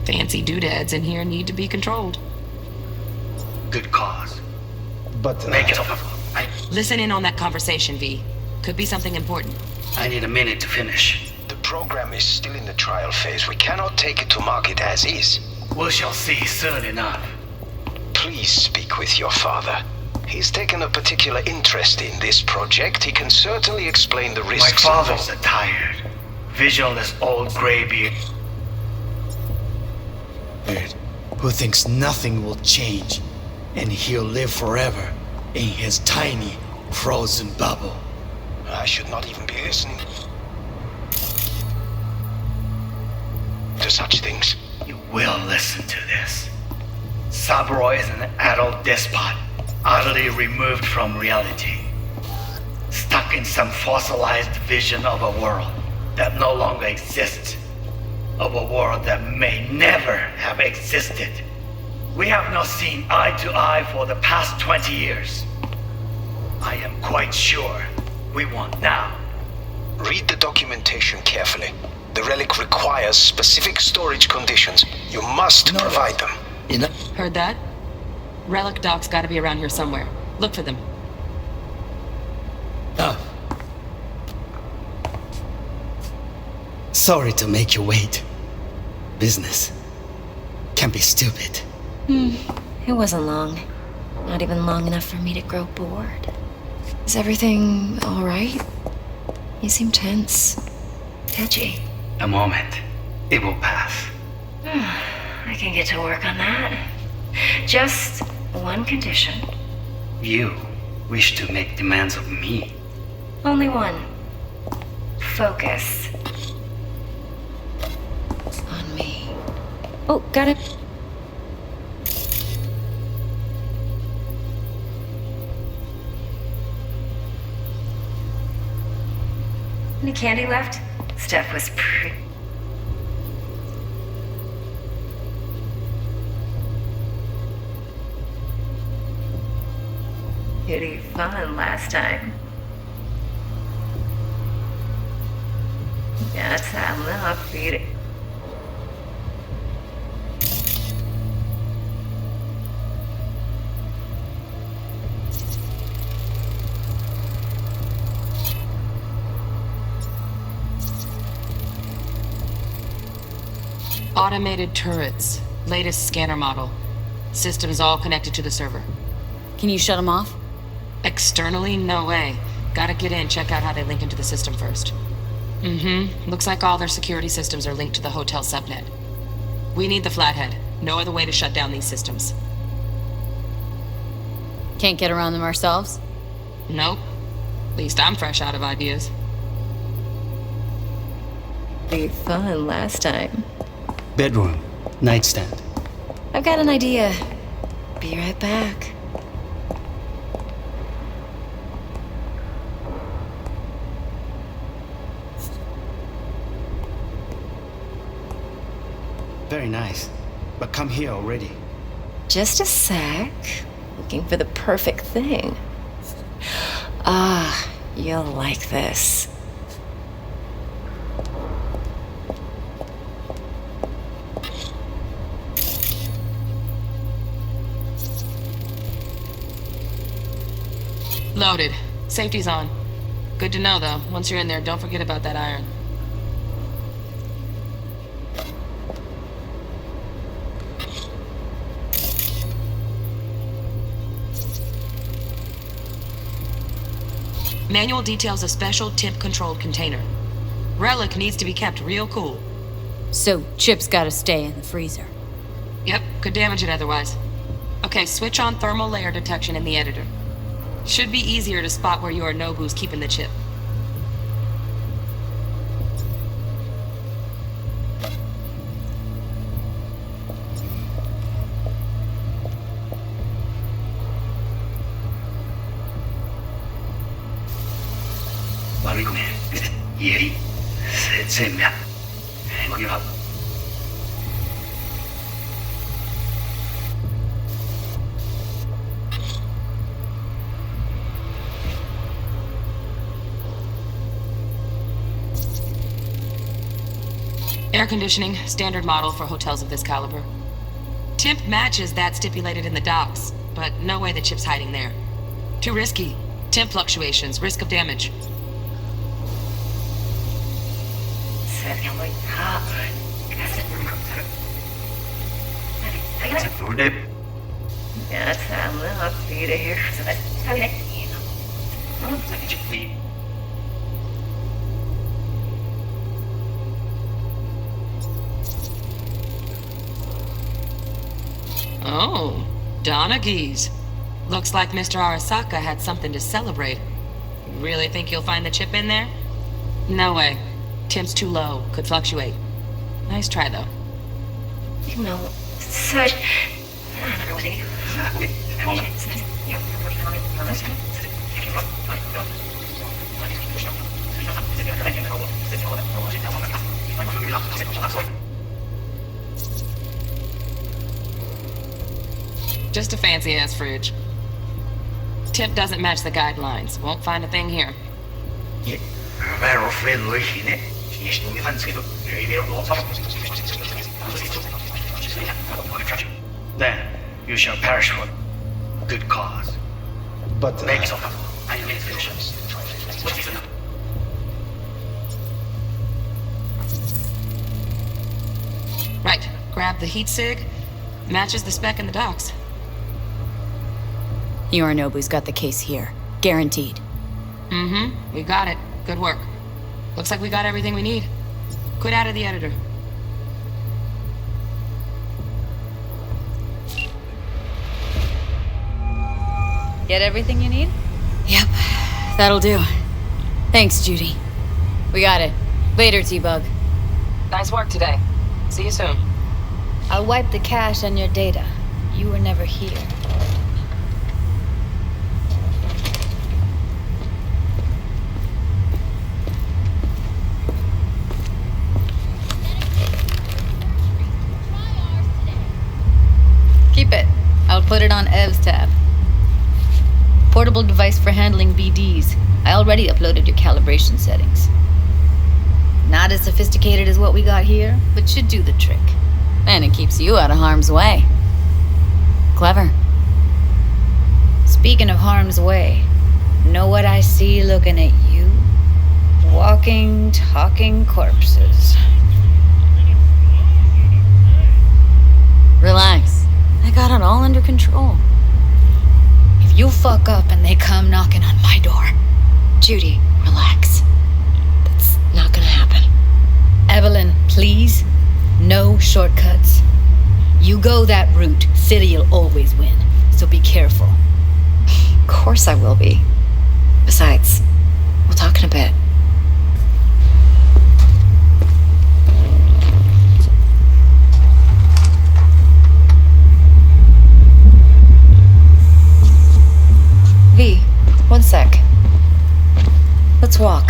Fancy doodads in here need to be controlled. Good cause. But make yourself comfortable. Listen in on that conversation, V. Could be something important. I need a minute to finish. The program is still in the trial phase. We cannot take it to market as is. We shall see soon enough. Please speak with your father. He's taken a particular interest in this project. He can certainly explain the risks. My father's a tired, visionless old graybeard who thinks nothing will change, and he'll live forever in his tiny, frozen bubble. I should not even be listening to such things. You will listen to this. Saburo is an adult despot, utterly removed from reality. Stuck in some fossilized vision of a world that no longer exists. Of a world that may never have existed. We have not seen eye to eye for the past 20 years. I am quite sure we want now. Read the documentation carefully. The relic requires specific storage conditions. You must provide them. Heard that? Relic docs gotta be around here somewhere. Look for them. Sorry to make you wait. Business can be stupid. It wasn't long. Not even long enough for me to grow bored. Is everything all right? You seem tense. Edgy. A moment. It will pass. I can get to work on that. Just one condition. You wish to make demands of me. Only one. Focus. On me. Oh, got it. Any candy left? Stuff was pretty. Pretty fun last time. That's how I'll feed it. Automated turrets. Latest scanner model. Systems all connected to the server. Can you shut them off? Externally, no way. Gotta get in, check out how they link into the system first. Mm-hmm. Looks like all their security systems are linked to the hotel subnet. We need the flathead. No other way to shut down these systems. Can't get around them ourselves? Nope. At least I'm fresh out of ideas. Be fun last time. Bedroom. Nightstand. I've got an idea. Be right back. Very nice. But come here already. Just a sec. Looking for the perfect thing. Ah, you'll like this. Loaded. Safety's on. Good to know, though. Once you're in there, don't forget about that iron. Manual details a special temp-controlled container. Relic needs to be kept real cool. So, Chip's gotta stay in the freezer. Yep, could damage it otherwise. Okay, switch on thermal layer detection in the editor. Should be easier to spot where Yorinobu's keeping the chip. Air conditioning, standard model for hotels of this caliber. Temp matches that stipulated in the docs, but no way the chip's hiding there. Too risky. Temp fluctuations, risk of damage. Oh, Donaghys. Looks like Mr. Arasaka had something to celebrate. Really think you'll find the chip in there? No way. Temp's too low. Could fluctuate. Nice try, though. No, such... Just a fancy-ass fridge. Temp doesn't match the guidelines. Won't find a thing here. Then you shall perish for good cause. But... Right. Grab the heat sig. Matches the spec in the docs. Yorinobu's got the case here. Guaranteed. Mm-hmm. We got it. Good work. Looks like we got everything we need. Quit out of the editor. Get everything you need? Yep. That'll do. Thanks, Judy. We got it. Later, T-Bug. Nice work today. See you soon. I'll wipe the cache on your data. You were never here. Keep it. I'll put it on Ev's tab. Portable device for handling BDs. I already uploaded your calibration settings. Not as sophisticated as what we got here, but should do the trick. And it keeps you out of harm's way. Clever. Speaking of harm's way, know what I see looking at you? Walking, talking corpses. Relax. I got it all under control. If you fuck up and they come knocking on my door, Judy, relax. Not gonna happen. Evelyn, please. No shortcuts. You go that route, City'll always win. So be careful. Of course I will be. Besides, we'll talk in a bit. V, one sec. Let's walk.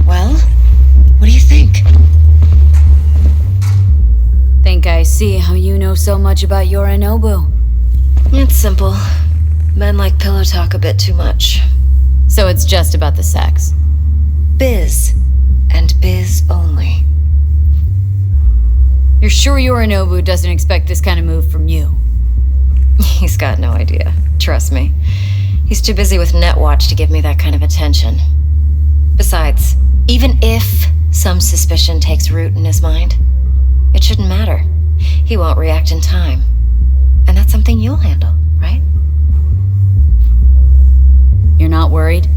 Well, what do you think? Think I see how you know so much about Yorinobu. It's simple. Men like pillow talk a bit too much. So it's just about the sex. Biz. And biz only. You're sure Yorinobu doesn't expect this kind of move from you? He's got no idea. Trust me. He's too busy with Netwatch to give me that kind of attention. Besides, even if some suspicion takes root in his mind, it shouldn't matter. He won't react in time. And that's something you'll handle, right? You're not worried?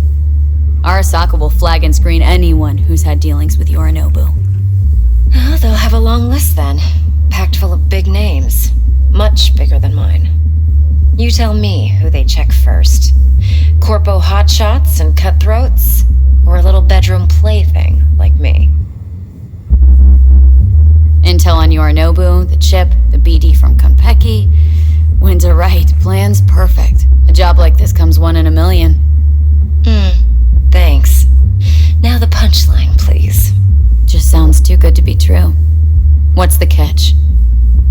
Arasaka will flag and screen anyone who's had dealings with Yorinobu. Oh, they'll have a long list then, packed full of big names. Much bigger than mine. You tell me who they check first. Corpo hotshots and cutthroats? Or a little bedroom plaything like me? Intel on Yorinobu, the chip, the BD from Konpeki. Winds are right, plan's perfect. A job like this comes one in a million. Thanks. Now the punchline, please. Just sounds too good to be true. What's the catch?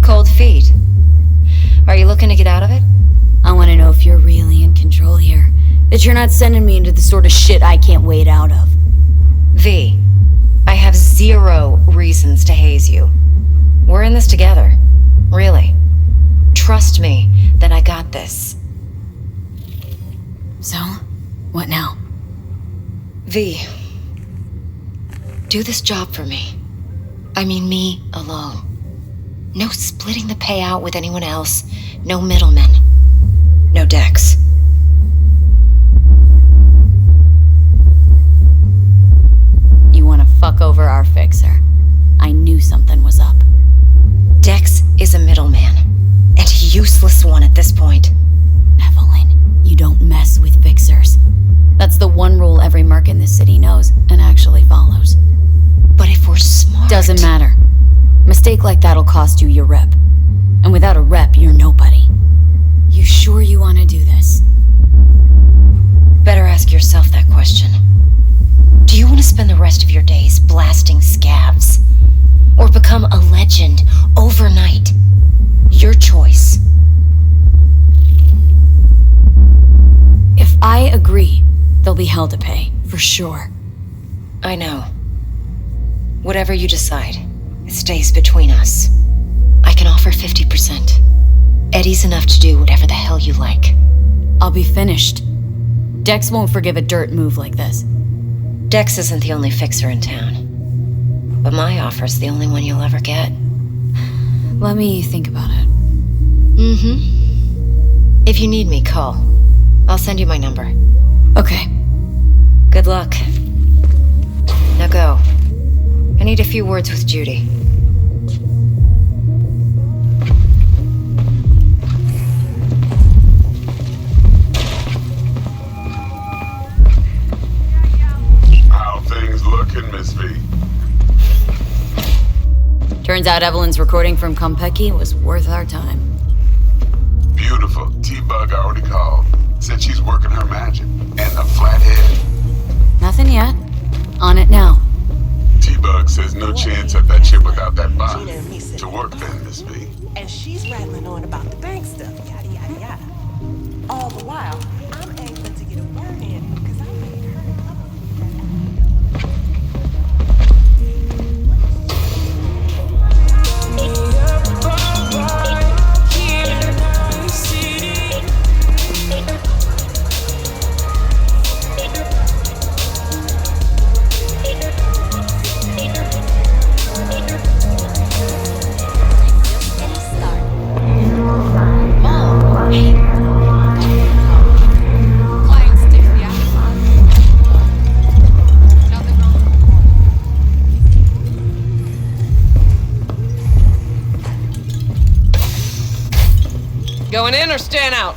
Cold feet. Are you looking to get out of it? I want to know if you're really in control here. That you're not sending me into the sort of shit I can't wade out of. V, I have 0 reasons to haze you. We're in this together. Really. Trust me that I got this. So, what now? V, do this job for me. I mean me alone. No splitting the payout with anyone else. No middlemen. No Dex. You want to fuck over our fixer. I knew something was up. Dex is a middleman. And a useless one at this point. Evelyn, you don't mess with fixers. That's the one rule every merc in this city knows and actually follows. But if we're smart... Doesn't matter. Mistake like that'll cost you your rep. And without a rep, you're nobody. You sure you want to do this? Better ask yourself that question. Do you want to spend the rest of your days blasting scabs? Or become a legend overnight? Your choice. If I agree, there'll be hell to pay, for sure. I know. Whatever you decide, it stays between us. I can offer 50%. Eddie's enough to do whatever the hell you like. I'll be finished. Dex won't forgive a dirt move like this. Dex isn't the only fixer in town. But my offer's the only one you'll ever get. Let me think about it. If you need me, call. I'll send you my number. Okay. Good luck. Now go. I need a few words with Judy. How things looking, Miss V? Turns out Evelyn's recording from Konpeki was worth our time. Beautiful. T-Bug already called. Said she's working her magic. And a flathead. Nothing yet. On it now. T-Bug says no chance at that chip without that bot. To work then, Miss V. And she's rattling on about the bank stuff, yada yada yada. All the while, I'm angling to get a word in because I made her Going in or staying out?